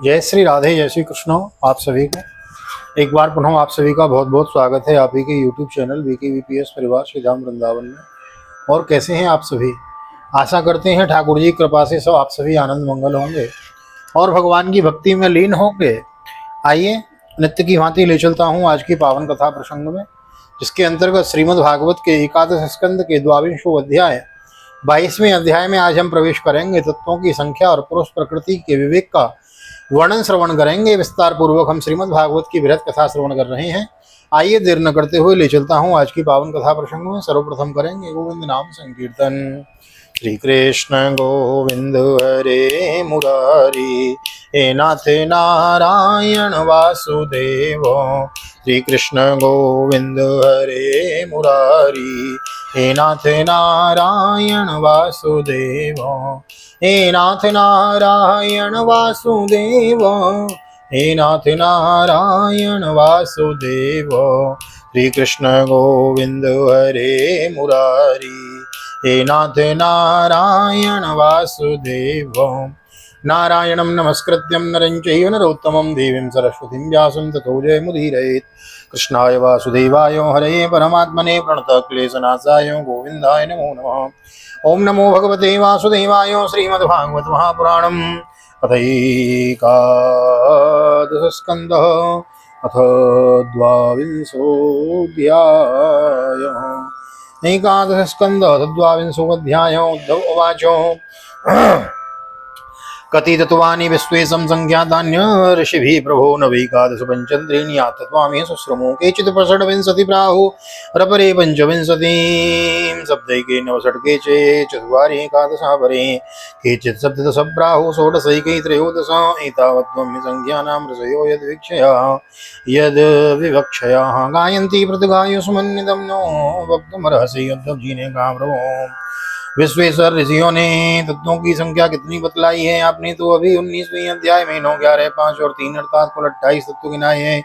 जय श्री राधे, जय श्री कृष्ण। आप सभी को एक बार पुनः आप सभी का बहुत बहुत स्वागत है आप ही के यूट्यूब चैनल VKVPS परिवार श्री धाम वृंदावन में। और कैसे हैं आप सभी? आशा करते हैं ठाकुर जी की कृपा से सब आप सभी आनंद मंगल होंगे और भगवान की भक्ति में लीन होंगे। आइए नित्य की भांति ले चलता हूँ आज की पावन कथा प्रसंग में, जिसके अंतर्गत श्रीमद् भागवत के एकादश स्कंद के 22वें अध्याय 22वें अध्याय में आज हम प्रवेश करेंगे। तत्वों की संख्या और पुरुष प्रकृति के विवेक का वर्णन श्रवण करेंगे। विस्तार पूर्वक हम श्रीमद् भागवत की बृहत कथा श्रवण कर रहे हैं। आइए देर न करते हुए ले चलता हूँ आज की पावन कथा प्रसंग में। सर्वप्रथम करेंगे गोविंद नाम संकीर्तन। श्री कृष्ण गोविंद हरे मुरारी, हे नाथ नारायण वासुदेव। श्री कृष्ण गोविंद हरे मुरारी, हे नाथ नारायण वासुदेव। हे नाथ नारायण वासुदेव, हे नाथ नारायण वासुदेव। श्री कृष्ण गोविंद हरे मुरारी, हे नाथ नारायण वासुदेव। नारायणं नमस्कृत्यं नरं चैव नरोत्तमं देवीं सरस्वतीं व्यासं ततो जयमुदीरयेत्। कृष्णाय वासुदेवाय हरये परमात्मने प्रणतक्लेशनाशाय गोविन्दाय नमो नमः। ओम नमो भगवते वासुदेवाय। श्रीमद्भागवत महापुराणम् अथैकादशस्कन्धः अथ द्वाविंशोऽध्यायः। एकादशस्कन्धः अथ द्वाविंशोऽध्यायः। उद्धव उवाच कथितत्वानि विश्वेशं संख्यातान्य ऋषिभिः प्रभो नवैकादश पञ्चत्रीणि तत्त्वानि सुश्रमो। केचित् षड्विंशति प्राहुरपरे पञ्चविंशतिं शब्दैके नवषट्के चत्वारि एकादशापरे। केचित् सप्तदश प्राहुः षोडशैके त्रयोदश। एतावत्त्वं हि संख्यानां ऋषयो यद्विवक्षयाः गायन्ति प्रतिगायुष्मन्निदं नो वक्तुमर्हसि। उद्धवजी ने कहा, प्रभो विश्वेश्वर ऋषियों ने तत्वों की संख्या कितनी बतलाई है? आपने तो अभी 19वें अध्याय में 9, 11, 5 और 3 अर्थात कुल 28 तत्व गिनाए हैं।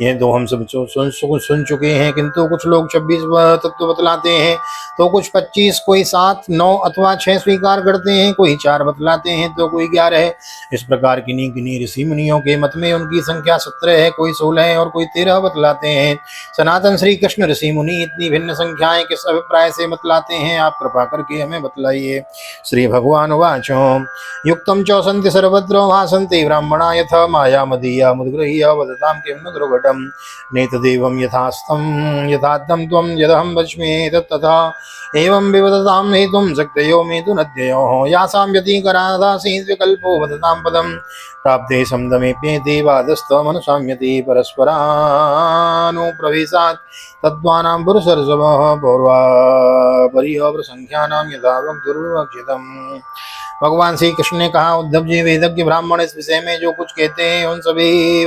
ये तो हम सब सुन चुके हैं, किंतु कुछ लोग 26 तत्व बतलाते हैं, तो कुछ 25, कोई 7, 9 अथवा 6 स्वीकार करते हैं, कोई 4 बतलाते हैं, तो कोई 11। इस प्रकार किन्हीं किन्हीं ऋषि मुनियों के मत में उनकी संख्या 17 है, कोई 16 है और कोई 13 बतलाते हैं। सनातन श्री कृष्ण ऋषि मुनि इतनी भिन्न संख्याएं किस अभिप्राय से बतलाते हैं? आप कृपा करके हमें बतलाइए। श्री भगवान वाच युक्तम च सन्ति सर्वत्र भासन्ति ब्राह्मणा यथा माया मदीया मुद्गृह्य वदतां किं न दुर्घटं नेतदेवं यथात्तं त्वं यदहं वच्मि तत्तथा एवं विवदतां हेतुं शक्तयो मे तु नद्ययोः यासां व्यतिकरादासीत् विकल्पो वदतां पदं प्राप्ते समदमेप्येति वादस्तमनुसाम्यति परस्परानुप्रवेशात् तद्वानां पुरुषर्षभः पौर्वापर्यः प्रसंख्यानां यथा वक्तुर्विवक्षितम्। भगवान श्री कृष्ण ने कहा, उद्धव जी, वेदज्ञ ब्राह्मण इस विषय में जो कुछ कहते हैं उन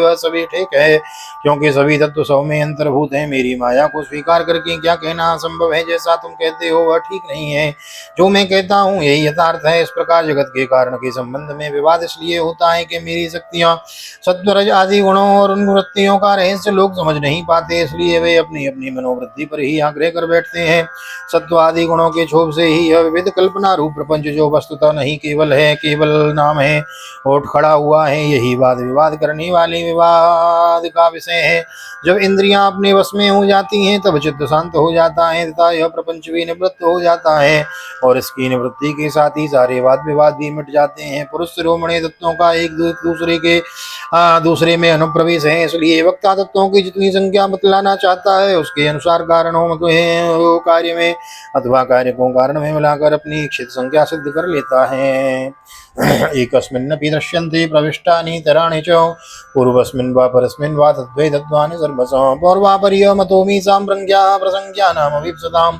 वह सभी ठीक है, क्योंकि सभी तत्व सब में अंतर्भूत हैं। मेरी माया को स्वीकार करके क्या कहना असंभव है? जैसा तुम कहते हो वह ठीक नहीं है, जो मैं कहता हूँ यही यथार्थ है। इस प्रकार जगत के कारण के संबंध में विवाद इसलिए होता है कि मेरी शक्तियाँ सत्वरज आदि गुणों और उन वृत्तियों का रहस्य लोग समझ नहीं पाते, इसलिए वे अपनी अपनी मनोवृत्ति पर ही आग्रह कर बैठते हैं। सत्व आदि गुणों के क्षोभ से ही यह विविध कल्पना रूप प्रपंच, जो वस्तुतः नहीं केवल है, केवल नाम है, ओट खड़ा हुआ है, यही वाद विवाद करने वाले विवाद का विषय है। जब इंद्रियां अपने वश में हो जाती हैं तब चित्त शांत हो जाता है तथा यह प्रपंच भी निवृत्त हो जाता है, और इसकी निवृत्ति के साथ ही सारे वाद विवाद भी मिट जाते हैं। पुरुष शिरोमणि तत्वों का एक दूसरे में अनुप्रवेश है, इसलिए वक्ता तत्वों की जितनी संख्या बतलाना चाहता है उसके अनुसार कारणों कार्य में अथवा कार्य को कारण में मिलाकर अपनी इच्छित संख्या सिद्ध कर लेता है। एकस्मिन्नपि दृश्यन्ते प्रविष्टानि तराणि च पूर्वस्मिन् वा परस्मिन् वा तद्वै तत्त्वानि सर्वशः पौर्वापर्यमतो मीसां प्रसंख्यानामवीप्सतां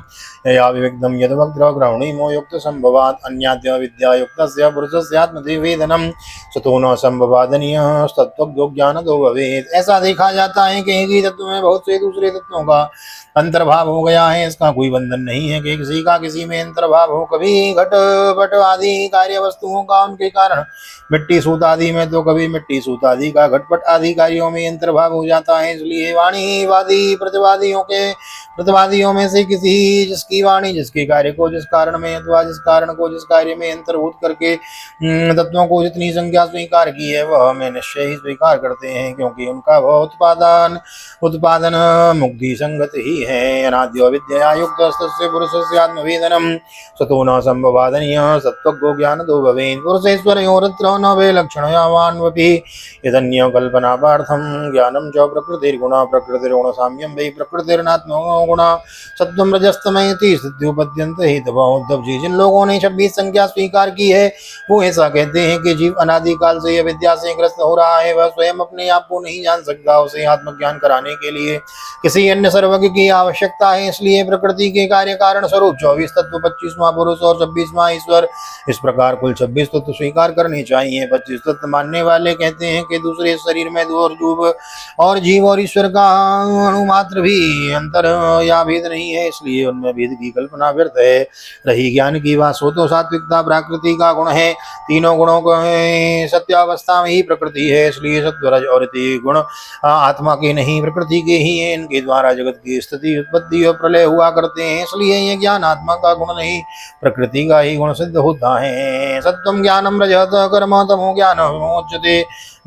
यया विविक्तं यद्वक्त्रग्रहणीमो युक्तसम्भवात् अन्याद्य विद्यायुक्तस्य पुरुषस्यात्मनिवेदनं सतो न सम्भवादनीयः तत्त्वज्ञो ज्ञानदो भवेत्। ऐसा देखा जाता है कि एक ही तत्व में बहुत से दूसरे तत्वों का अंतर्भाव हो गया है, इसका कोई बंधन नहीं है कि किसी का किसी में अंतर्भाव हो। कभी घट पट आदि कार्य वस्तुओं का उनके कारण मिट्टी सूत आदि में, तो कभी मिट्टी सूत आदि का घटपट आदि कार्यों में अंतर्भाव हो जाता है। इसलिए वाणीवादी प्रतिवादियों में से किसी जिसकी वाणी जिसके कार्य को जिस कारण में अथवा जिस कारण को जिस कार्य में अंतर्भूत करके तत्वों को जितनी संख्या स्वीकार की है वह हमें निश्चय ही स्वीकार करते हैं, क्योंकि उनका वह उत्पादन मुक्ति संगत ही है। अनाद्यो विद्या युक्त पुरुषस्य आत्मवेदनम सतो न संभवादनीय सत्वज्ञो ज्ञानदो भवेत्। पुरुषेश्वरयोरत्र न वे लक्षणयावान्वपि यदन्य कल्पनापार्थं ज्ञानं च प्रकृतिर्गुण प्रकृतिर्गुण साम्यं वै प्रकृतिर्नात्मको गुण सत्वं रजस्तमयति स्थित्युपद्यन्ते हि तपो उद्धव जी। जिन लोगों ने 26 संख्या स्वीकार की है वो ऐसा कहते हैं कि जीव अनादिकाल से यह विद्या से ग्रस्त हो रहा है, वह स्वयं अपने आप को नहीं जान सकता, उसे आत्मज्ञान कराने के लिए किसी अन्य सर्वज्ञ की आवश्यकता है। इसलिए प्रकृति के कार्य कारण स्वरूप 24 तत्व, 25वां पुरुष और 26वां ईश्वर, इस प्रकार कुल 26 तत्व स्वीकार करने चाहिए। 25 तत्व मानने वाले कहते हैं कि दूसरे शरीर में और जीव और ईश्वर का अणुमात्र भी अंतर या भेद नहीं है, इसलिए उनमें भेद की कल्पना व्यर्थ है। रही ज्ञान की बात, सो तो सात्विकता प्रकृति का गुण है। तीनों गुणों को सत्यावस्था में ही प्रकृति है, इसलिए सत्वरज और गुण आत्मा के नहीं प्रकृति के ही हैं। इनके द्वारा जगत की स्थिति उत्पत्ति और प्रलय हुआ करते हैं, इसलिए ये ज्ञान आत्मा का गुण नहीं प्रकृति का ही गुण सिद्ध होता है। सत्वम ज्ञानम रजत कर्म तमो ज्ञान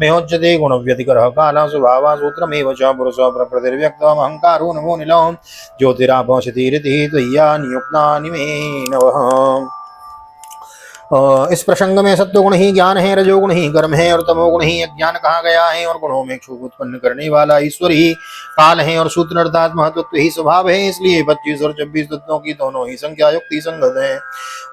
विमोच्यते गुण व्यतिकरः काल स्वभाव सूत्रमेव च पुरुष प्रकृतिर्व्यक्तम् अहंकारो नमो निलम् ज्योतिरापो क्षितिरिति त्वय्या नियुक्तानि मे नमः। इस प्रसंग में सत्वगुण ही ज्ञान है, रजोगुण ही कर्म है और तमोगुण ही अज्ञान कहा गया है। और गुणों में क्षोभ उत्पन्न करने वाला ईश्वर ही काल है और सूत्र अर्थात महत्त्व ही स्वभाव है। इसलिए 25 और 26 तत्वों की दोनों ही संख्या युक्ति संगत है।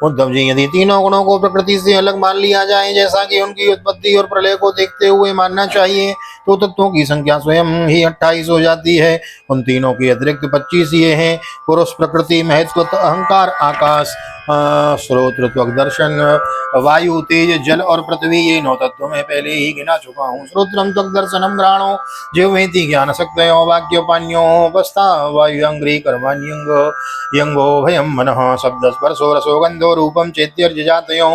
उद्धव जी, यदि तीनों गुणों को प्रकृति से अलग मान लिया जाए, जैसा कि उनकी उत्पत्ति और प्रलय को देखते हुए मानना चाहिए, तो तत्वों की संख्या स्वयं ही 28 हो जाती है। उन तीनों के अतिरिक्त 25 ये हैं: पुरुष, प्रकृति, महत्व, अहंकार, आकाश, स्रोत, दर्शन, वायु, तेज, जल और पृथ्वी। ये 9 तत्वों में पहले ही गिना चुका हूँ। श्रोत्रम त्वक दर्शनम घ्राणो जिह्वेति ज्ञान शक्तयो वाक्य पान्यो बस्ता वायु अंग्री कर्माण्यंग यंगो भयम मनः शब्द स्पर्शो रसो गंधो रूपम चेत्यर्ज जातयो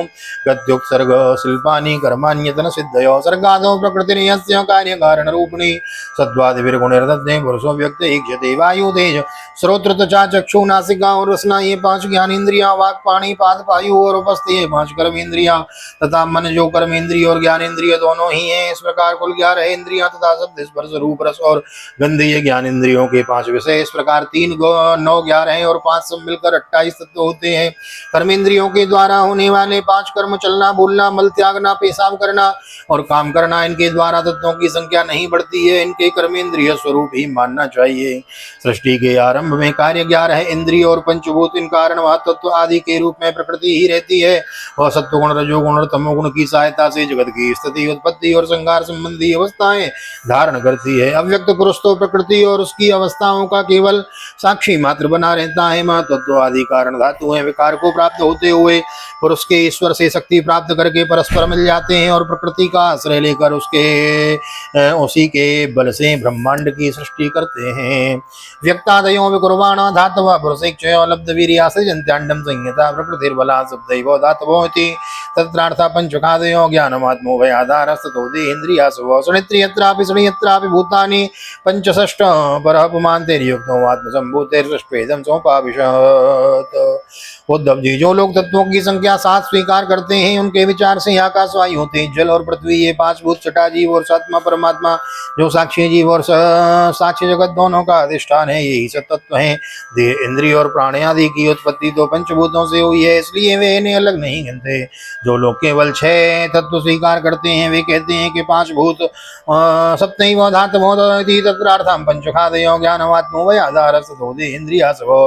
गत्युत्सर्ग शिल्पानि कर्माण्यतन सिद्धयो सर्गादो प्रकृतिर्यस्य कार्य कारण रूपिणी सत्वादिर्गुणिर्दत्ते पुरुषो व्यक्त ईक्षते। वायु, तेज, श्रोत्र, त्वचा, चक्षु, नासिका और रसना, ये 5 ज्ञानेन्द्रियां, वाक, पाणी, पाद, वायु और उपस्थ, ये 5 कर्म इंद्रियां तथा मन जो कर्म इंद्रिय और ज्ञान इंद्रिय दोनों ही हैं। इस प्रकार कुल 11 इंद्रियां तथा शब्द, स्पर्श, रूप, रस और गंध, ये ज्ञान इंद्रियों के 5 विषय। इस प्रकार 3, 9, 11 और 5 सब मिलकर 28 तत्व होते हैं। कर्म इंद्रियों के द्वारा होने वाले 5 कर्म, चलना, बोलना, मल त्यागना, पेशाब करना और काम करना, इनके द्वारा तत्वों की संख्या नहीं बढ़ती है, इनके कर्मेंद्रिय स्वरूप ही मानना चाहिए। सृष्टि के आरंभ में कार्य 11 है, इंद्रिय और पंचभूत, इन कारण वह तत्व आदि के रूप में प्रकृति ही रहती है। वह सत्वगुण, रजोगुण और तमोगुण की सहायता से जगत की स्थिति, उत्पत्ति और संहार संबंधी अवस्थाएं धारण करती है। अव्यक्त पुरुष तो प्रकृति और उसकी अवस्थाओं का केवल साक्षी मात्र बना रहता है। मह तत्व आदि कारण धातु है, विकार को प्राप्त होते हुए पुरुष के ईश्वर से शक्ति प्राप्त करके परस्पर मिल जाते हैं और प्रकृति का आश्रय लेकर उसी के बल से ब्रह्मांड की सृष्टि करते हैं। व्यक्तादयो विकुर्वाणा धातव पुरुषेक्षयो लब्ध वीर्या सृजन्त्याण्डं संहिता प्रकृतिर्बला शब्दैव धातवो इति तत्रार्था पंचखादयो ज्ञानमात्मो भयाधारस्ततो देहेन्द्रियासवो सुनित्रियत्रापि सुनियत्रापि भूतानि पंचषष्ठ परः पुमान्तेर्युक्तो आत्मसम्भूतेर्षष्ठेदं सोपाविशत्। उद्धव जी, जो लोग तत्वों की संख्या 7 स्वीकार करते हैं, उनके विचार से आकाश, वायु, तेज, जल और पृथ्वी, ये 5 भूत, छठा जीव और सातवां परमात्मा जो साक्षी जीव और साक्षी जगत दोनों का अधिष्ठान है, यही सब तत्व हैं। देह, इंद्रिय और प्राण आदि की उत्पत्ति तो पंचभूतों से हुई है, इसलिए वे इन्हें अलग नहीं गिनते। जो लोग केवल 6 तत्व स्वीकार करते हैं, वे कहते हैं कि 5 भूत सप्तैव धातवो तत्रार्थं पंचखादयो ज्ञानमात्मो वयाधारस्ततो देहेन्द्रियासवो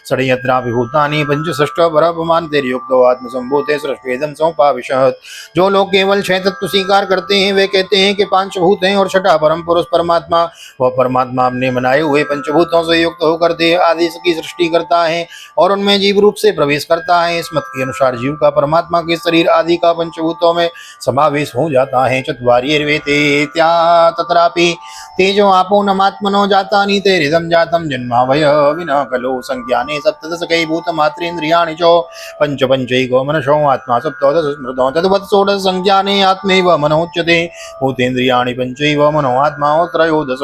षड्यत्रापि भूतानि पंचषष्ठ दृष्ट परपमान तेर युक्तो आत्मसंभूते सृष्टेदम समुपाविशत्। जो लोग केवल 6 तत्व स्वीकार करते हैं वे कहते हैं कि 5 भूत हैं और छठा परम पुरुष परमात्मा। वह परमात्मा अपने बनाए हुए पंचभूतों से युक्त होकर देह आदि की सृष्टि करता है और उनमें जीव रूप से प्रवेश करता है। इस मत के अनुसार जीव का परमात्मा के शरीर आदि का पंचभूतों में समावेश हो जाता है। चत्वार्येर्वेते तत्रापि तेजो आपो नमात्मनो जातानि तेरिदं जातं जन्मावय विना कलो संज्ञाने सप्तदशकै भूतमात्रेन्द्रियाणि च पंच पंचैको मनसो आत्मा सप्तदश स्मृतो तद्वत् षोडश संज्ञाने आत्मैव मनोच्यते भूतेन्द्रियाणि पंचैव मनो आत्मा त्रयोदश।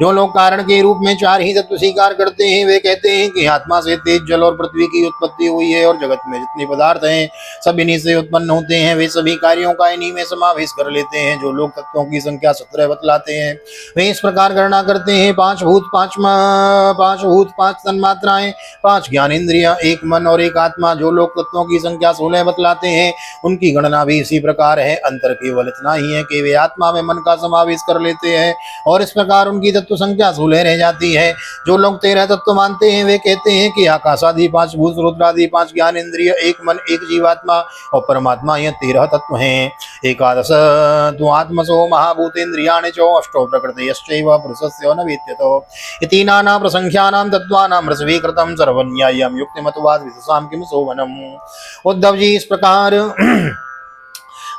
जो लोग कारण के रूप में 4 ही तत्व स्वीकार करते हैं वे कहते हैं कि आत्मा से तेज जल और पृथ्वी की उत्पत्ति हुई है और जगत में जितने पदार्थ हैं सब इन्हीं से उत्पन्न होते हैं। वे सभी कार्यों का इन्हीं में समावेश कर लेते हैं। जो लोग तत्वों की संख्या 17 बतलाते हैं वे इस प्रकार गणना करते हैं 5 भूत 5 तन्मात्राएं 5 ज्ञानेन्द्रियां 1 मन और 1 आत्मा। जो लोग तत्वों की संख्या 16 बतलाते हैं उनकी गणना भी इसी प्रकार है। अंतर केवल इतना ही है कि वे आत्मा में मन का समावेश कर लेते हैं और इस प्रकार उनकी तत्व संख्या 16 रह जाती है। जो लोग 13 तत्व मानते हैं वे कहते हैं कि आकाश आदि 5 भूत रुद्र आदि 5 ज्ञान इंद्रिय 1 मन 1 जीवात्मा और परमात्मा यह 13 तत्व हैं। एकादश तो आत्मसो महाभूतेन्द्रियाणि च अष्टो प्रकृतयश्चैव पुरुषस्य न विद्यतो इति नाना प्रसंख्यानां तत्त्वानां रसवीकृतं सर्वन्याय्यं युक्तिमतवाद विदुषां किम सोवनम्। उद्धव जी, इस प्रकार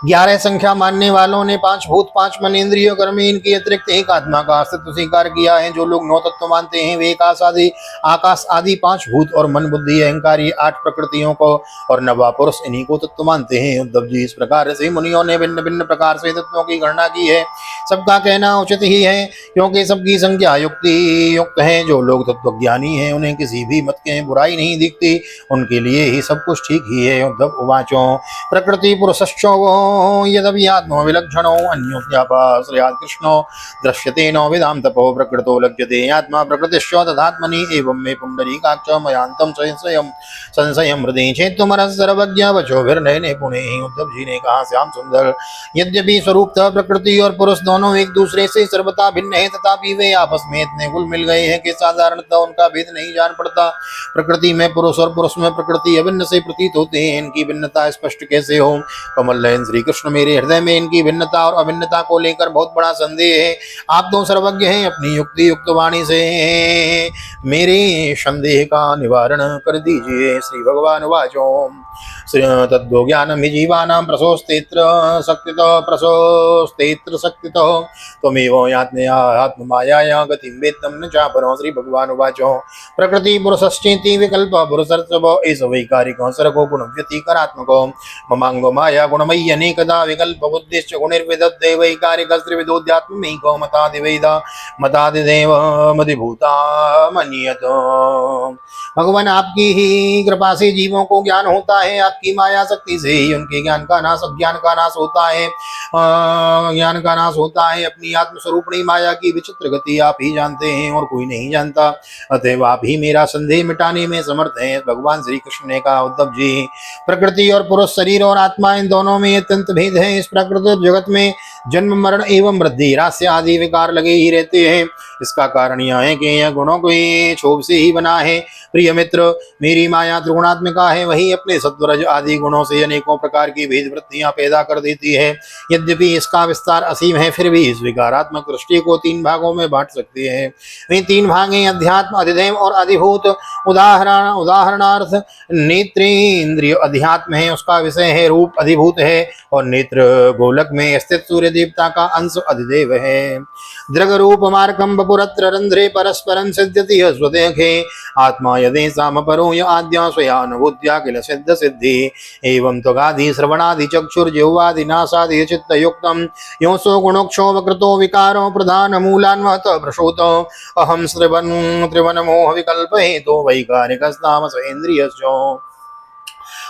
11 संख्या मानने वालों ने 5 भूत 5 मन इंद्रियों कर्म इनके अतिरिक्त एक आत्मा का अस्तित्व स्वीकार किया है। जो लोग 9 तत्व मानते हैं वे आकाश आदि 5 भूत और मन बुद्धि अहंकार ये 8 प्रकृतियों को और नवा पुरुष इन्हीं को तत्व मानते हैं। उद्धव जी, इस प्रकार से मुनियों ने भिन्न भिन्न प्रकार से तत्वों की गणना की है। सबका कहना उचित ही है क्योंकि सबकी संख्या युक्त है। जो लोग तत्वज्ञानी हैं उन्हें किसी भी मत के बुराई नहीं दिखती, उनके लिए ही सब कुछ ठीक ही है। उद्धव उवाचो प्रकृति पुरुषश्चो यदपि आत्मो विलक्षणो अन्योन्यापाश्रयात् कृष्णो दृश्यते नो विदां तपो प्रकृतो लज्जते आत्मा प्रकृतिश्च तथात्मनि एवं मे पुण्डरीकाक्ष मयान्तं संशयं हृदि चेत्तुमनः सर्वज्ञ वचोभिर्नयने पुणे। उद्धव जी ने कहा, श्याम सुंदर, यद्यपि स्वरूपतः प्रकृति और पुरुष दोनों एक दूसरे से सर्वथा भिन्न है तथापि वे आपस में इतने घुल मिल गए हैं कि साधारणतः उनका भेद नहीं जान पड़ता। प्रकृति में पुरुष और पुरुष में प्रकृति अभिन्न से प्रतीत होते हैं। इनकी भिन्नता स्पष्ट कैसे हो? कमल नयन श्री कृष्ण, मेरे हृदय में इनकी भिन्नता और अभिन्नता को लेकर बहुत बड़ा संदेह है। आप तो सर्वज्ञ हैं, अपनी युक्ति युक्त वाणी से मेरे संदेह का निवारण कर दीजिए। श्री भगवान वाचो तद्वो ज्ञानम हि जीवानां प्रसोस्तेत्र शक्तितो त्वमेव आत्ममायाया गतिं वेत्तं न चापरो। श्री भगवान वाचो प्रकृति पुरुषश्चेति विकल्प पुरुषर्षभ एष वैकारिको सर्गो गुणव्यतिकरात्मको ममांगो माया गुणमयि अनेकदा विकल्प बुद्धिश्च गुणिर्विदद्दै वैकारिकस्त्रिविधोऽध्यात्मैको मतादिदेव मदिभूता मन्यत। भगवान, आपकी ही कृपा से जीवों को ज्ञान होता है। आपकी माया शक्ति से ही उनके ज्ञान का नाश होता है। अपनी आत्मस्वरूपणी माया की विचित्र गति आप ही जानते हैं और कोई नहीं जानता। अतएव आप ही मेरा संदेह मिटाने में समर्थ हैं। भगवान श्री कृष्ण ने कहा, उद्धव जी, प्रकृति और पुरुष शरीर और आत्मा इन दोनों में अत्यंत भेद है। इस प्रकृति जगत में जन्म मरण एवं वृद्धि रास्य आदि विकार लगे ही रहते हैं। इसका कारण यह है कि यह गुणों को क्षोभ से ही बना है। प्रिय मित्र, मेरी माया त्रिगुणात्मिका है, वही अपने सत्वरज आदि गुणों से अनेकों प्रकार की भेद वृत्तियां पैदा कर देती है। यद्यपि इसका विस्तार असीम है फिर भी इस विकारात्मक दृष्टि को 3 भागों में बांट सकते हैं। वे 3 भाग हैं अध्यात्म, अधिदैव और अधिभूत। उदाहरणार्थ नेत्रेंद्रिय अध्यात्म है, उसका विषय है रूप, अधिभूत है, और नेत्र गोलक में स्थित सूर्य देवता का अंश अधिदेव है। दृग रूप मार्कम बपुरत्र रंध्रे परस्परं सिद्ध्यति स्वदेखे आत्मा यदेषाम परो य आद्या स्वयानुभूत्या किल सिद्ध सिद्धि एवं त्वगादि श्रवणादि चक्षुर्जिह्वादि नासादि चित्तयुक्तं योऽसो गुणोक्षो वकृतो विकारो प्रधान मूलान्वत प्रसूत अहं त्रिवन मोह विकल्प हेतो वैकारिकस्तामस इन्द्रियस्यो।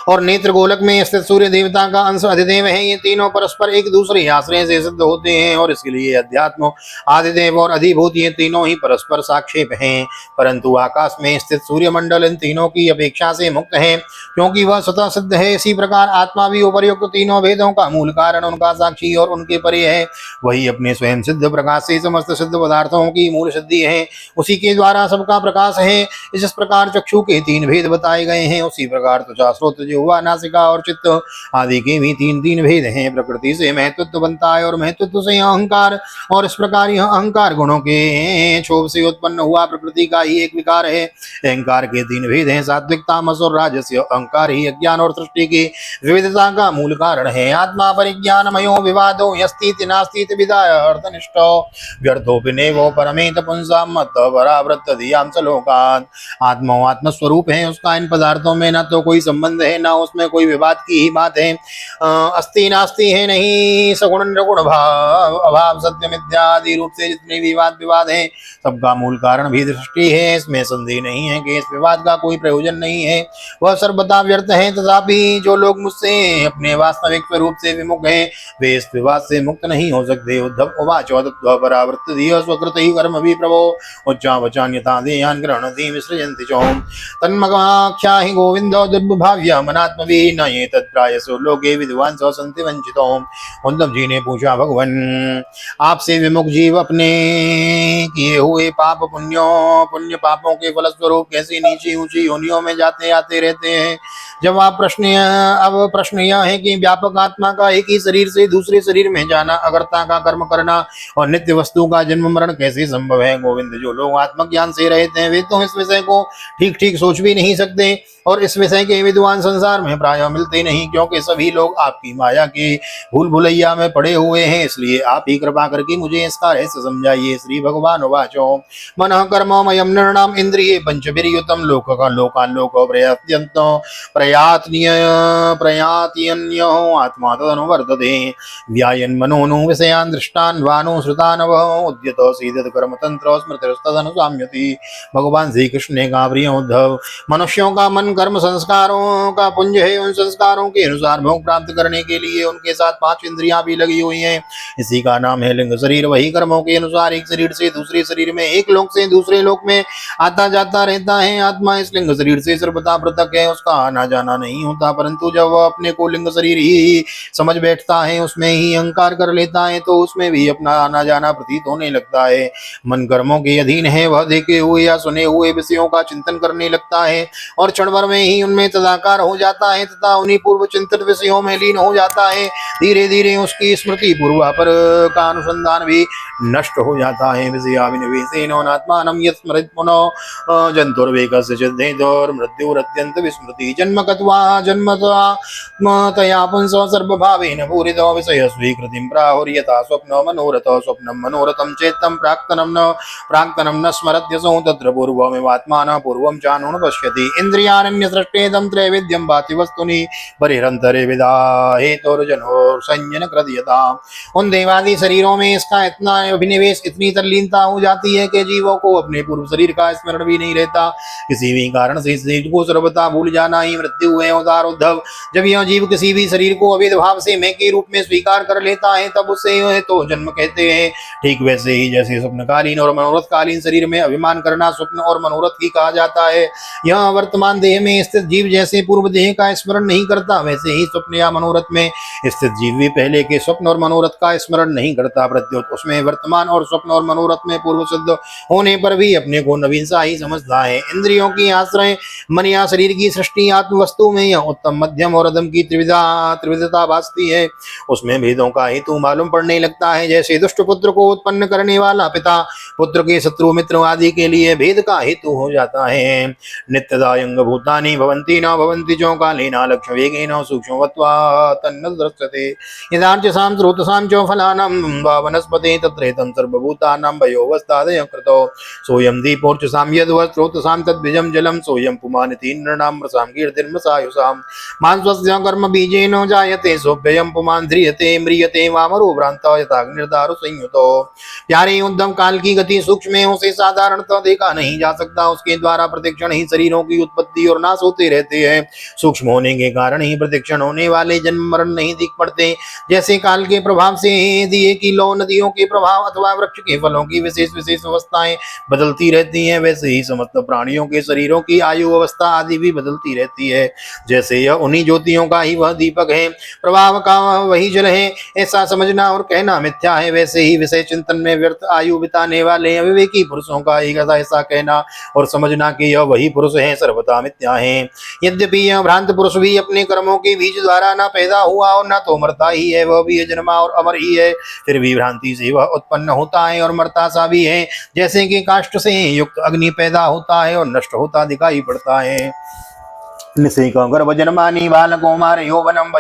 और नेत्र गोलक में स्थित सूर्य देवता का अंश अधिदेव है। ये तीनों परस्पर एक दूसरे आश्रय से सिद्ध होते हैं और इसके लिए अध्यात्म, आदिदेव और अधिभूत ये तीनों ही परस्पर साक्षेप हैं। परंतु आकाश में स्थित सूर्यमंडल इन तीनों की अपेक्षा से मुक्त है, क्योंकि वह स्वतः सिद्ध है। इसी प्रकार आत्मा भी उपर्युक्त तीनों भेदों का मूल कारण, उनका साक्षी और उनके परे है। वही अपने स्वयं सिद्ध प्रकाश से समस्त सिद्ध पदार्थों की मूल सिद्धि है, उसी के द्वारा सबका प्रकाश है। जिस प्रकार चक्षु के तीन भेद बताए गए हैं, उसी प्रकार त्वचा, श्रोत्र, जिह्वा, नासिका और चित्त आदि के भी तीन तीन भेद हैं। प्रकृति से महत्त्व बनता है और महत्त्व से अहंकार, और इस प्रकार यह अहंकार गुणों के क्षोभ से उत्पन्न हुआ प्रकृति का ही एक विकार है। अहंकार के तीन भेद हैं, सात्विक, तामस और राजस्य। अहंकार ही अज्ञान और सृष्टि की विविधता का मूल कारण है। आत्मा परिज्ञानमयो विवादो यस्तीति नास्तीति विदाय अर्थनिष्ठो व्यर्थो विनेवो परमेत पुंसां मत परावृत्त धियां च लोकात्। आत्मा आत्मस्वरूप है, उसका इन पदार्थों में न तो कोई संबंध है, न उसमें कोई विवाद की ही बात है। अस्ति नास्ति है नहीं, सगुण निर्गुण भाव अभाव सत्य मिथ्या आदि रूप से जितने विवाद है, सबका मूल कारण भी दृष्टि है। इसमें संदेह नहीं है कि इस विवाद का कोई प्रयोजन नहीं है, वह सर्वथा व्यर्थ है। तथापि जो लोग मुझसे अपने वास्तविक स्वरूप से विमुख हैं, वे इस विवाद से मुक्त नहीं हो सकते। उद्धव उवाच परावृत्त धियो स्वकृत ही कर्म भी प्रभो उच्चावचान्यता देयान ग्रहणति विसृजन्ति चोम तन्मगाख्या हि गोविंदो दुर्भाव्य मनात्मवि न ये तत्प्रायसो लोके विद्वान सो संति वंचितो। उद्धव जी ने पूछा, भगवान आपसे विमुख जीव अपने किए हुए पुण्य पापों के फलस्वरूप कैसी नीची ऊंची योनियों में जाते आते रहते हैं। अब प्रश्न यह है कि व्यापक आत्मा का एक ही शरीर से दूसरे शरीर में जाना, अगरता का कर्म करना और नित्य वस्तु का जन्म मरण कैसे संभव है। गोविंद, जो लोग आत्मज्ञान से रहते हैं वे तो इस विषय को ठीक ठीक सोच भी नहीं सकते, और इस विषय के विद्वान संसार में प्राय मिलते नहीं, क्योंकि सभी लोग आपकी माया की भूल भुलैया में पड़े हुए हैं। इसलिए आप ही कृपा करके मुझे इसका रहस्य समझाइए। श्री भगवान वाचो मन कर्ममयम निर्णम इंद्रिय पंचभिर्युतम लोकालोको प्रयात्यन्यो आत्मा तदनुवर्तते व्यायन मनोनु विषयान् दृष्टान् वानो श्रुतानव उद्यतो सीदत कर्म तंत्र स्मृतिस्तदनुसाम्यति। भगवान श्री कृष्ण ने कहा, प्रिय उद्धव, मनुष्यों का मन कर्म संस्कारों का पुंज है। उन संस्कारों के अनुसार भोग प्राप्त करने के लिए उनके साथ 5 इंद्रियां भी लगी हुई हैं। इसी का नाम है लिंग शरीर। वही कर्मों के अनुसार एक शरीर से दूसरे शरीर में, एक लोक से दूसरे लोक में आता जाता रहता है। आत्मा इस लिंग शरीर से सर्वथा पृथक है, उसका आना जाना नहीं होता, परंतु जब वह अपने को लिंग शरीर ही समझ बैठता है, उसमें ही अहंकार कर लेता है, तो उसमें भी अपना आना जाना प्रतीत होने लगता है। मन कर्मों के अधीन है, वह देखे हुए या सुने हुए विषयों का चिंतन करने लगता है और क्षण भर में ही उनमें तदाकार हो जाता है तथा उन्हीं पूर्व चिंतित विषयों में लीन हो जाता है। धीरे धीरे उसकी स्मृति पूर्वापर का अनुसंधान भी नष्ट हो जाता है। विषयाविनिवेशेनात्मानं यस्मृत पुनः जन्तुर्वेगस्य चिद्धेतोर्मृत्युरत्यन्त विस्मृति जन्मकत्वा जन्मतया पुंसो सर्वभावेन पूरितो विषय स्वीकृतिं प्राहुर्यथा स्वप्नो मनोरथो स्वप्नं मनोरथं चेत्तं प्राक्तनं न स्मरत्यसौ तत्र पूर्वमेवात्मानः पूर्वं चानुन पश्यति। इंद्रियाण्यसृष्टेदं त्रैविध्यं भाति वस्तुनि परिहरन्तरे विदाहेतोर्जनोर संजन कृत्यता। उन देवादि शरीरों में इसका इतना अभिनिवेश, इतनी तल्लीनता हो जाती है कि जीवों को अपने पूर्व शरीर का स्मरण भी नहीं रहता। किसी भी कारण से इस शरीर को सर्वथा भूल जाना ही मृत्यु है। उदार उद्धव, जब यह जीव किसी भी शरीर को अवैध भाव से मैं के रूप में स्वीकार कर लेता है, तब उसे तो जन्म कहते हैं। ठीक वैसे ही जैसे स्वप्नकालीन और मनोरथकालीन शरीर में अभिमान करना स्वप्न और मनोरथ ही कहा जाता है। यह वर्तमान देह में स्थित जीव जैसे पूर्व देह का स्मरण नहीं करता, वैसे ही स्वप्न या मनोरथ में स्थित जीव भी पहले के स्वप्न और मनोरथ का स्मरण नहीं करता, प्रत्युत उसमें वर्तमान और स्वप्न और मनोरथ में पूर्व सिद्ध होने पर भी अपने को नवीन सा ही समझता है। इंद्रियों की आश्रय मन या शरीर की सृष्टि आत्म वस्तु में यह उत्तम, मध्यम और अधम की त्रिविधता भासती है। उसमें भेदों का हेतु मालूम पड़ने लगता है। जैसे दुष्ट पुत्र को उत्पन्न करने वाला पिता पुत्र के शत्रु मित्र आदि के लिए भेद का हेतु हो जाता है। नित्यदायंग भूतानि भवन्ति न भवन्ति च कालेन लक्ष्य वेगेन सूक्ष्मवत्वा तन्न दृश्यते यदार्चसां स्रोतसां च फलानां वा वनस्पते तत्रेतं सर्वभूतानां वयोवस्थादय कृतो सोऽयं दीपोर्चसां यद्वत् स्रोतसां तद्बीजं जलं सोऽयं पुमानिति नृणां रसां कीर्तिर्मसायुषां मांसस्य कर्म बीजेन जायते सोऽप्ययं पुमान् ध्रियते म्रियते वामरो भ्रान्तो यथाग्निर्दारु संयुतो। प्यारे उद्धव, काल की गति सूक्ष्म है, उसे साधारणतः देखा नहीं जा सकता। उसके द्वारा प्रतिक्षण ही शरीरों की उत्पत्ति और नाश होते रहते हैं। सूक्ष्म होने के कारण ही प्रतिक्षण होने वाले जन्म मरण नहीं दिख पड़ते। जैसे काल के प्रभाव से दिए की लौ, नदियों के प्रभाव अथवा वृक्ष के फलों की विशेष विशेष अवस्थाएं बदलती रहती हैं, वैसे ही समस्त प्राणियों के शरीरों की आयु अवस्था आदि भी बदलती रहती है। जैसे यह उन्हीं ज्योतियों का ही वह दीपक है, प्रभाव का वही जल है, ऐसा समझना और कहना मिथ्या है। वैसे ही विषय चिंतन में व्यर्थ आयु बिताने वाले अविवेकी पुरुषों का ही ऐसा कहना और समझना कि यह वही पुरुष है, सर्वथा मिथ्या है। यद्यपि यह भ्रांत पुरुष भी अपने कर्मों के बीज द्वारा न पैदा हुआ और न तो मरता ही है, वह भी जन्मा और अमर ही है, फिर भी भ्रांति से वह उत्पन्न होता है और मरता सा भी है। जैसे कि काष्ठ से युक्त अग्नि पैदा होता है और नष्ट होता दिखाई पड़ता है। निषेको गर्भजन्मानि बालकौमार यौवनं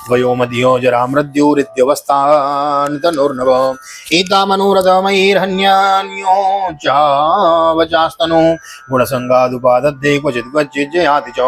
वयोमध्यो जरा मृत्युरित्यवस्थान्तनुर्नव एतामनुरथमैर्हन्यान्यो चावचास्तनु गुणसङ्गादुपादत्ते क्वचित् जयाति च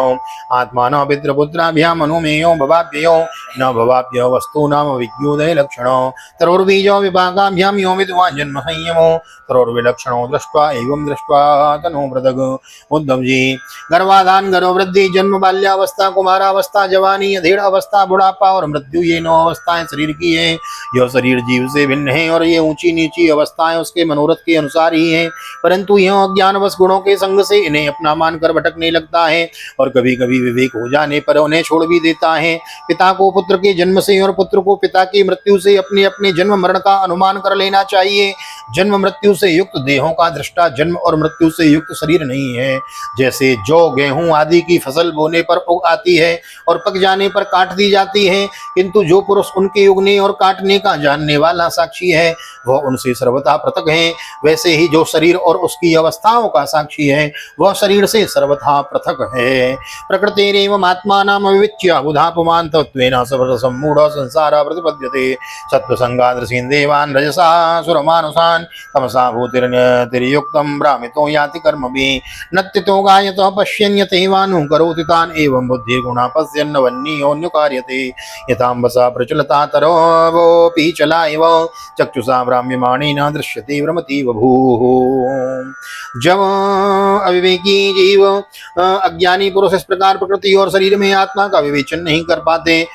आत्मानः पितृपुत्राभ्याम् अनुमेयो भवाप्ययो न भवाप्य वस्तूनां विज्ञोदय लक्षणो तरोर्बीजो विपाकाभ्यां यो विद्वान् जन्म संयमो तरोर्विलक्षणो दृष्ट्वा एवं दृष्ट्वा तनो पृथक्। उद्धव जी, गर्भाधान गर्भवृद्धि जन्म बाल्यावस्था कुमारावस्था जवानी अधेड़ अवस्था बुढ़ापा और मृत्यु, ये 9 अवस्थाएं शरीर की है। यह शरीर जीव से भिन्न है और ये ऊंची नीची अवस्थाएं उसके मनोरथ के अनुसार ही हैं, परंतु यह अज्ञानवश गुणों के संग से इन्हें अपना मानकर भटकने लगता है और कभी कभी विवेक हो जाने पर उन्हें छोड़ भी देता है। पिता को पुत्र के जन्म से और पुत्र को पिता की मृत्यु से अपने अपने जन्म मरण का अनुमान कर लेना चाहिए। जन्म मृत्यु से युक्त देहों का दृष्टा जन्म और मृत्यु से युक्त शरीर नहीं है। जैसे जौ गेहूं आदि की फसल बोने पर उग आती है और पक जाने पर काट दी जाती है, किंतु जो पुरुष उनके उगने और काटने का जानने वाला साक्षी है वह उनसे सर्वथा पृथक है। वैसे ही जो शरीर और उसकी अवस्थाओं का साक्षी है वह शरीर से सर्वथा पृथक है। प्रकृतिरेव आत्मानां अविवेच्य बुधापमान तत्वेन सर्वसम्मूढ़ संसार प्रतिपद्यते सत्त्वसंगादृशीन् देवान् रजसा सुरमानुषान् तमसा भूतिर्युक्तं भ्रामितो याति कर्मभिः नत्तितो गायतो पश्यन्यतेवानु करोति तान् एवं बुद्धिर्गुणा पश्यन्नवन्योऽन्यकार्यते यथाम्बसा प्रचलता तरोऽपि चला एव चक्षुषा भ्राम्यमाणे न दृश्यते भ्रमति बभूः। जब अविवेकी जीव अज्ञानी पुरुष इस प्रकार प्रकृति और शरीर में आत्मा का विवेचन नहीं कर पाते,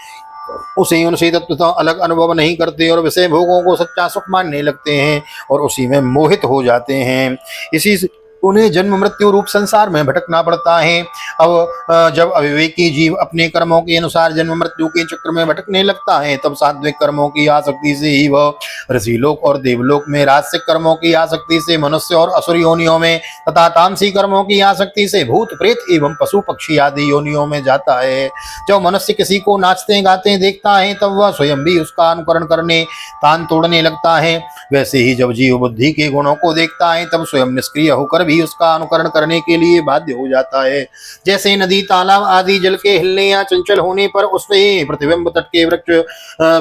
उसे उनसे तत्वतः अलग अनुभव नहीं करते और विषय भोगों को सच्चा सुख मानने लगते हैं और उसी में मोहित हो जाते हैं, इसी से उन्हें जन्म मृत्यु रूप संसार में भटकना पड़ता है। अब जब अविवेकी जीव अपने कर्मों के अनुसार जन्म मृत्यु के चक्र में भटकने लगता है, तब सात्विक कर्मों की आसक्ति से ही वह ऋषिलोक और देवलोक में, राजसिक कर्मों की आसक्ति से मनुष्य और असुर योनियों में तथा तामसी कर्मों की आसक्ति से भूत प्रेत एवं पशु पक्षी आदि योनियों में जाता है। जब मनुष्य किसी को नाचते गाते देखता है तब वह स्वयं भी उसका अनुकरण करने तान तोड़ने लगता है। वैसे ही जब जीव बुद्धि के गुणों को देखता है तब स्वयं निष्क्रिय होकर भी उसका अनुकरण करने के लिए बाध्य हो जाता है। जैसे नदी तालाब आदि जल के हिलने या चंचल होने पर उससे प्रतिबिंब तट के वृक्ष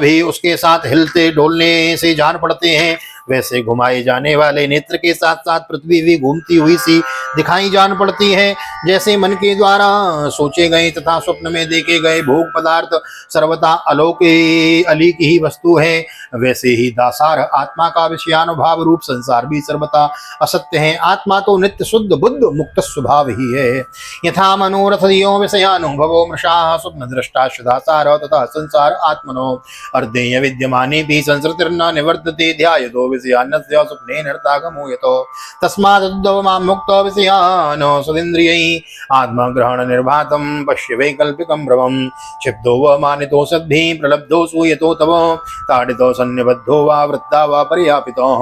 भी उसके साथ हिलते डोलने से जान पड़ते हैं, वैसे घुमाए जाने वाले नेत्र के साथ साथ पृथ्वी भी घूमती हुई सी दिखाई जान पड़ती है। जैसे मन के द्वारा सोचे गए तथा स्वप्न में देखे गए भोग पदार्थ सर्वथा अलीक ही वस्तु है, वैसे ही दासार आत्मा का विषयानुभाव रूप संसार भी सर्वथा असत्य है। आत्मा तो नित्य शुद्ध बुद्ध मुक्त स्वभाव ही है। यथा मनोरथ यो विषयानुभवो मृषा स्वप्न दृष्टा दासार तथा संसार आत्मनो अर्धेय विद्यमाने भी संसृतिर्न निवर्तते ध्यायतो विषयान्नस्य स्वप्ने नर्तागमो यतो तस्मादुद्धव मां मुक्तो विषयान् सदिन्द्रियैः आत्मग्रहण निर्भातं पश्य वैकल्पिकं भ्रमं क्षिप्तो व मानितो सद्भिः प्रलब्धो सूयतो तव ताडितो सन्निबद्धो वा वृत्ता वा पर्यापितो।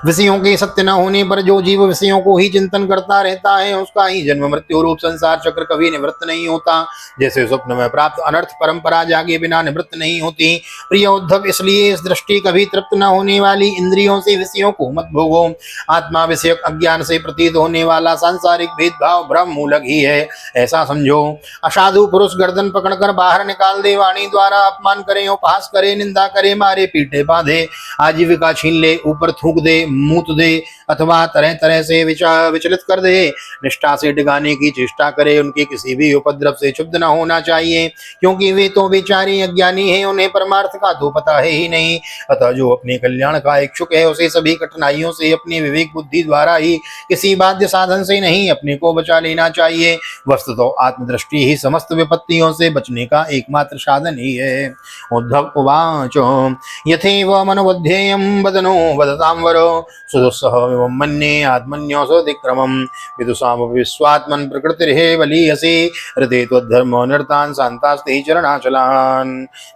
विषयों के सत्य न होने पर जो जीव विषयों को ही चिंतन करता रहता है उसका ही जन्म मृत्यु रूप संसार चक्र कभी निवृत्त नहीं होता। जैसे स्वप्न में प्राप्त अनर्थ परंपरा जागे बिना निवृत्त नहीं होती। प्रिय उद्धव, इसलिए इस दृष्टि कभी तृप्त न होने वाली इंद्रियों से विषयों को मत भोगो। आत्मा विषयक अज्ञान से प्रतीत होने वाला सांसारिक भेदभाव भ्रम मूलक ही है, ऐसा समझो। असाधु पुरुष गर्दन पकड़कर बाहर निकाल दे, वाणी द्वारा अपमान करे, उपहास करे, निंदा करे, मारे पीटे बांधे, आजीविका छीन ले, ऊपर थूक दे, मूत दे, अथवा तरह तरह से विचलित कर दे, निष्ठा से डिगाने की चेष्टा करे। उनके किसी भी उपद्रव से क्षुब्ध न होना चाहिए, क्योंकि वे तो बेचारे अज्ञानी हैं, उन्हें परमार्थ का तो पता है ही नहीं। अतः जो अपने कल्याण का इच्छुक है, उसे सभी कठिनाइयों से अपनी विवेक बुद्धि द्वारा ही, किसी बाध्य साधन से नहीं, अपने को बचा लेना चाहिए। वस्तुतः तो आत्मदृष्टि ही समस्त विपत्तियों से बचने का एकमात्र साधन ही है। उद्धव उवाच यथैव मनोबुद्धेयं वदनो वदतां वरो सुदुस्सह मन्ये आत्मन्योऽसोऽतिक्रमम् विदुषामपि विश्वात्मन् प्रकृतिरेव लीयसे हृदे त्वद्धर्मो निरतान् शान्तास्ते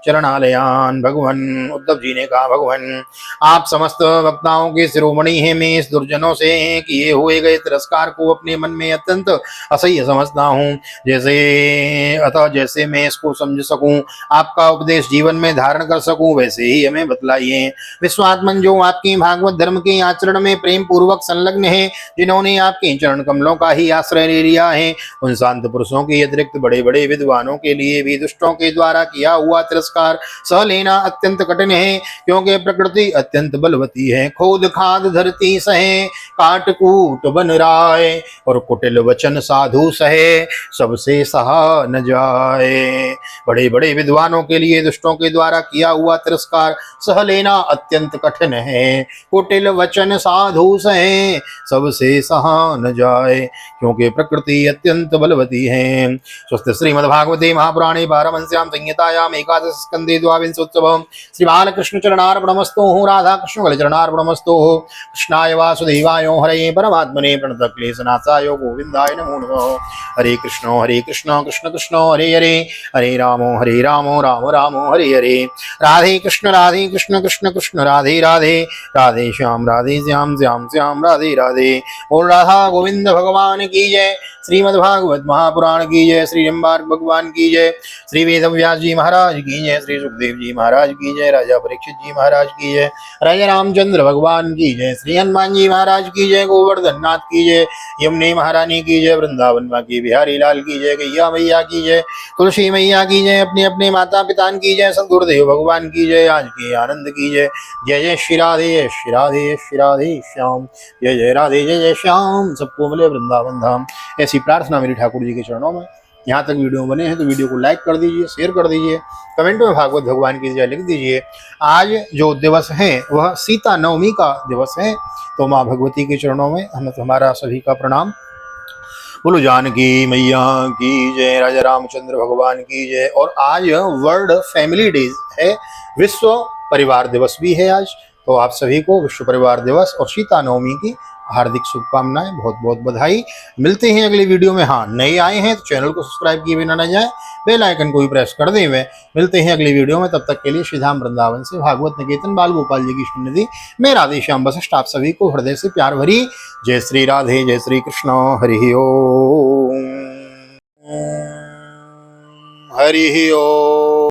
चरणालयान्। भगवान उद्धव जी ने कहा, भगवान आप समस्त वक्ताओं के शिरोमणि हैं, मैं इस दुर्जनों से किए हुए गए तिरस्कार को अपने मन में अत्यंत असह्य समझता हूँ। जैसे मैं इसको समझ सकूं, आपका उपदेश जीवन में धारण कर सकूं, वैसे ही हमें बतलाइए। विश्वात्मन जो आपके भागवत धर्म के आचरण में प्रेम पूर्वक संलग्न है, जिन्होंने आपके चरण कमलों का ही आश्रय ले लिया है, उन शांत पुरुषों के अतिरिक्त बड़े बड़े विद्वानों के लिए भी दुष्टों के द्वारा किया हुआ तिरस्कार सह लेना अत्यंत कठिन है, क्योंकि प्रकृति अत्यंत बलवती है। खोद खाद धरती सहे, काट कूट बन राय, और कुटिल वचन साधु सहे, सबसे सहा न जाए। बड़े बड़े विद्वानों के लिए दुष्टों के द्वारा किया हुआ तिरस्कार सह लेना अत्यंत कठिन है। कुटिल वचन साधु सहे, सबसे सहा न जाए, क्योंकि प्रकृति अत्यंत बलवती है। स्वस्थ श्रीमद्भागवते महापुराणे पारमहंस्यां संहितायाम एकादश स्कंदे द्वाविंशोत्सवः श्री बालकृष्ण चरणार्पणमस्तु। राधा कृष्ण बल चरणार्पणमस्तु। कृष्णाय वासुदेवाय हरे परमात्मने प्रणतक्लेशनाशाय गोविंदाय नमो नमः। हरे कृष्ण कृष्ण कृष्ण हरे हरे, हरे राम राम राम हरे हरे। राधे कृष्ण कृष्ण कृष्ण राधे राधे, राधे श्याम श्याम श्याम राधे राधे। और राधा गोविंद भगवान की जय। श्रीमद्भागवत महापुराण की जय। श्री निम्बार्क भगवान की जय। श्री वेदव्यास जी महाराज की जय। श्री सुखदेव जी महाराज की जय। राजा परीक्षित जी महाराज की जय। राजा रामचंद्र भगवान की जय। श्री हनुमान जी महाराज की जय। गोवर्धन नाथ की जय। यमुने महारानी की जय। वृंदावन की बिहारी लाल की जय। गैया मैया की जय। तुलसी मैया की जय। अपने अपने माता पिता की जय। सदगुरुदेव भगवान की जय। आज के आनंद की जय। जय जय श्री राधे श्री राधे श्री राधे श्याम। जय जय राधे जय जय श्याम। सबको मिले वृंदावन धाम, ऐसी प्रार्थना मेरी ठाकुर जी के चरणों में। यहाँ तक वीडियो बने हैं तो वीडियो को लाइक कर दीजिए, शेयर कर दीजिए, कमेंट में भागवत भगवान की जय लिख दीजिए। आज जो दिवस है वह सीता नवमी का दिवस है, तो माँ भगवती के चरणों में हमारा सभी का प्रणाम। बोलो जानकी मैया की जय। राजा रामचंद्र भगवान की जय। और आज वर्ल्ड फैमिली डेज है, विश्व परिवार दिवस भी है आज। तो आप सभी को विश्व परिवार दिवस और सीता नवमी की हार्दिक शुभकामनाएं, बहुत बहुत बधाई। मिलते हैं अगली वीडियो में। हाँ, नए आए हैं तो चैनल को सब्सक्राइब किए बिना न जाए, बेल आइकन को भी प्रेस कर दें। मिलते हैं अगली वीडियो में, तब तक के लिए श्रीधाम वृंदावन से भागवत निकेतन बाल गोपाल जी की सन्निधि में राधे श्याम वशिष्ठ आप सभी को हृदय से प्यार भरी जय श्री राधे, जय श्री कृष्ण। हरि ओम, हरि ओम।